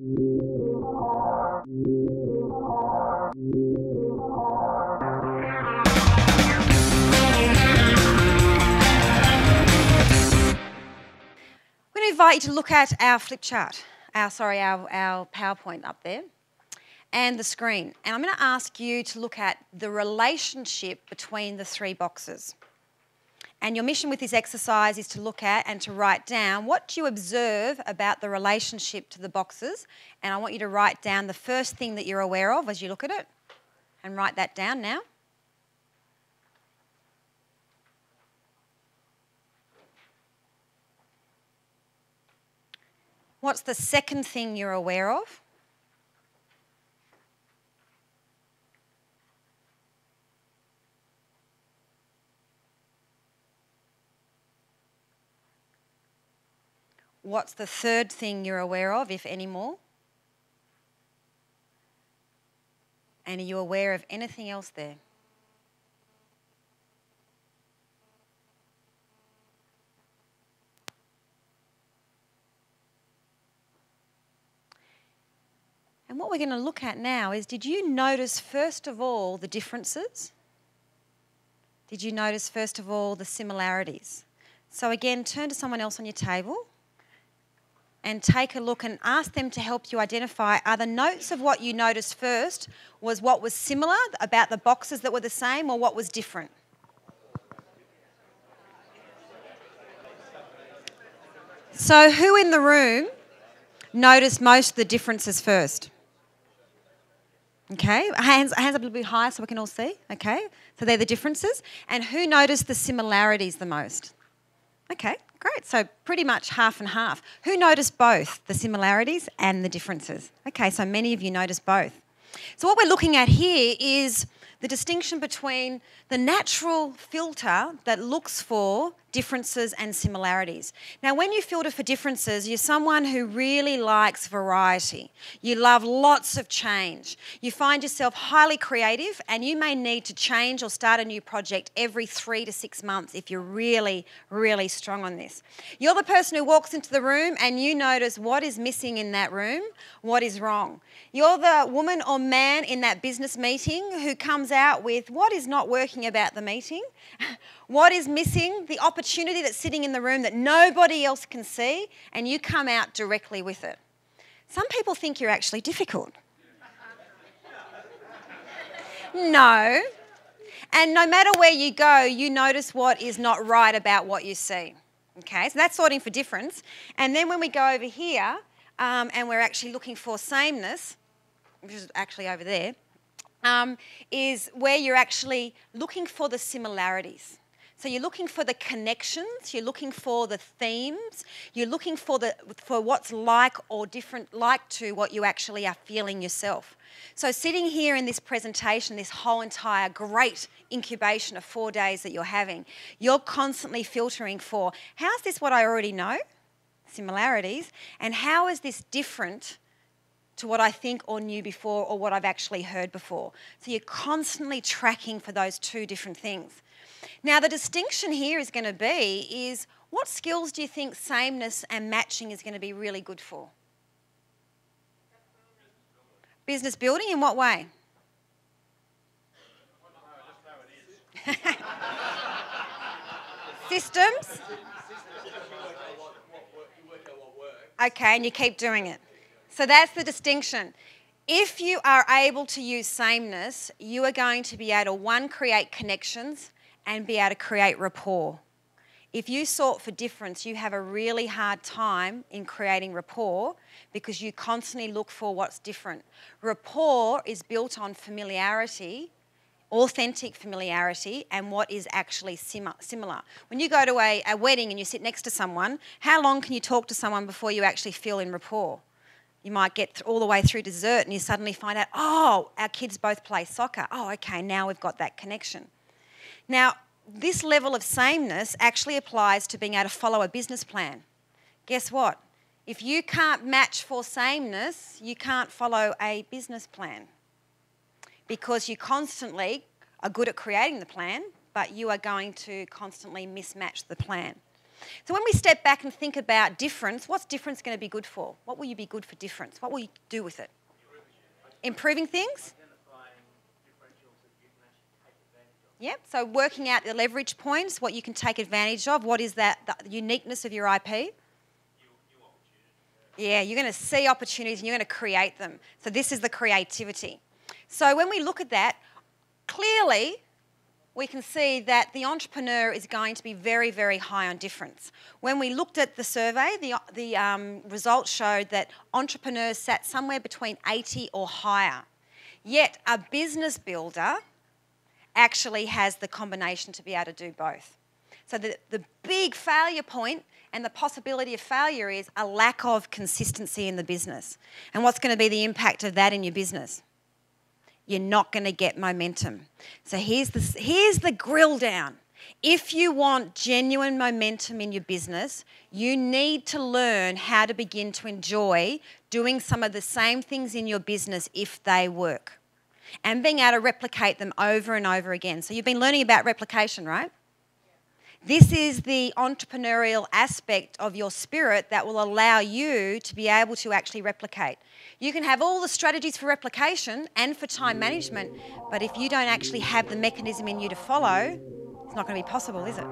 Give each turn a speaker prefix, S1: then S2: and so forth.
S1: I'm going to invite you to look at our flip chart, our PowerPoint up there, and the screen. And I'm going to ask you to look at the relationship between the three boxes. And your mission with this exercise is to look at and to write down what do you observe about the relationship to the boxes. And I want you to write down the first thing that you're aware of as you look at it. And write that down now. What's the second thing you're aware of? What's the third thing you're aware of, if any more? And are you aware of anything else there? And what we're going to look at now is, did you notice first of all the differences? Did you notice first of all the similarities? So again, turn to someone else on your table and take a look and ask them to help you identify, are the notes of what you noticed first was what was similar about the boxes that were the same, or what was different? So who in the room noticed most of the differences first? Okay, hands up a little bit higher so we can all see. Okay, so they're the differences. And who noticed the similarities the most? Okay, great. So pretty much half and half. Who noticed both the similarities and the differences? Okay, so many of you noticed both. So what we're looking at here is the distinction between the natural filter that looks for differences and similarities. Now, when you filter for differences, you're someone who really likes variety. You love lots of change. You find yourself highly creative, and you may need to change or start a new project every 3 to 6 months if you're really, really strong on this. You're the person who walks into the room and you notice what is missing in that room, what is wrong. You're the woman or man in that business meeting who comes out with what is not working about the meeting, what is missing, the opportunity that's sitting in the room that nobody else can see, and you come out directly with it. Some people think you're actually difficult. No. And no matter where you go, you notice what is not right about what you see. Okay, so that's sorting for difference. And then when we go over here, and we're actually looking for sameness, which is actually over there, is where you're actually looking for the similarities. So you're looking for the connections, you're looking for the themes, you're looking for what's like or different like to what you actually are feeling yourself. So sitting here in this presentation, this whole entire great incubation of 4 days that you're having, you're constantly filtering for, how's this what I already know? Similarities. And how is this different to what I think or knew before, or what I've actually heard before? So you're constantly tracking for those two different things. Now, the distinction here is going to be is, what skills do you think sameness and matching is going to be really good for? Business building, in what way? Systems? Okay, and you keep doing it. So that's the distinction. If you are able to use sameness, you are going to be able to, one, create connections and be able to create rapport. If you sort for difference, you have a really hard time in creating rapport because you constantly look for what's different. Rapport is built on familiarity, authentic familiarity, and what is actually similar. When you go to a wedding and you sit next to someone, how long can you talk to someone before you actually feel in rapport? You might get all the way through dessert and you suddenly find out, oh, our kids both play soccer. Oh, okay, now we've got that connection. Now, this level of sameness actually applies to being able to follow a business plan. Guess what? If you can't match for sameness, you can't follow a business plan because you constantly are good at creating the plan, but you are going to constantly mismatch the plan. So when we step back and think about difference, what's difference going to be good for? What will you be good for difference? What will you do with it? Improving things? Yep, so working out the leverage points, what you can take advantage of, what is that, the uniqueness of your IP? Yeah, you're going to see opportunities and you're going to create them. So this is the creativity. So when we look at that, clearly we can see that the entrepreneur is going to be very, very high on difference. When we looked at the survey, the results showed that entrepreneurs sat somewhere between 80 or higher. Yet a business builder actually has the combination to be able to do both. So the big failure point and the possibility of failure is a lack of consistency in the business. And what's going to be the impact of that in your business? You're not going to get momentum. So here's the grill down. If you want genuine momentum in your business, you need to learn how to begin to enjoy doing some of the same things in your business if they work, and being able to replicate them over and over again. So you've been learning about replication, right? This is the entrepreneurial aspect of your spirit that will allow you to be able to actually replicate. You can have all the strategies for replication and for time management, but if you don't actually have the mechanism in you to follow, it's not going to be possible, is it?